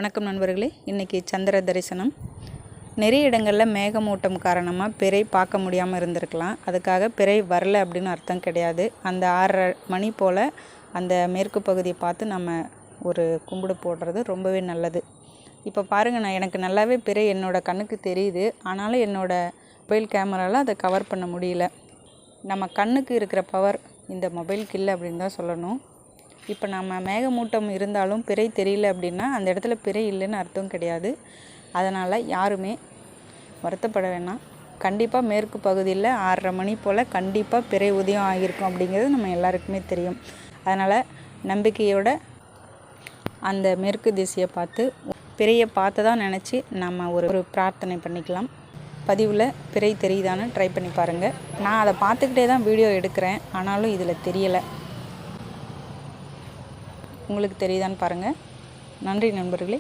வணக்கம் நண்பர்களே, இன்றைக்கி சந்திர தரிசனம். நிறைய இடங்களில் மேகமூட்டம் காரணமாக பிறை பார்க்க முடியாமல் இருந்திருக்கலாம். அதுக்காக பிறை வரல அப்படின்னு அர்த்தம் கிடையாது. அந்த 6:30 மணி போல் அந்த மேற்கு பகுதியை பார்த்து நம்ம ஒரு கும்பிடு போடுறது ரொம்பவே நல்லது. இப்போ பாருங்கள், எனக்கு நல்லாவே பிறை என்னோடய கண்ணுக்கு தெரியுது. ஆனாலும் என்னோடய மொபைல் கேமராவில் அதை கவர் பண்ண முடியல. நம்ம கண்ணுக்கு இருக்கிற பவர் இந்த மொபைலுக்கு இல்லை அப்படின்னு தான் சொல்லணும். இப்போ நம்ம மேகமூட்டம் இருந்தாலும் பிறை தெரியல அப்படின்னா அந்த இடத்துல பிறை இல்லைன்னு அர்த்தம் கிடையாது. அதனால் யாருமே வருத்தப்பட வேணாம். கண்டிப்பாக மேற்கு பகுதியில் 6:30 மணி போல் கண்டிப்பாக பிறை உதயம் ஆகியிருக்கும் அப்படிங்கிறது நம்ம எல்லாருக்குமே தெரியும். அதனால் நம்பிக்கையோட அந்த மேற்கு திசையை பார்த்து பிறையை பார்த்து தான் நினச்சி நம்ம ஒரு பிரார்த்தனை பண்ணிக்கலாம். பதிவில் பிறை தெரியுதான்னு ட்ரை பண்ணி பாருங்கள். நான் அதை பார்த்துக்கிட்டே தான் வீடியோ எடுக்கிறேன், ஆனாலும் இதில் தெரியலை. உங்களுக்கு தெரியுதான்னு பாருங்கள். நன்றி நண்பர்களே.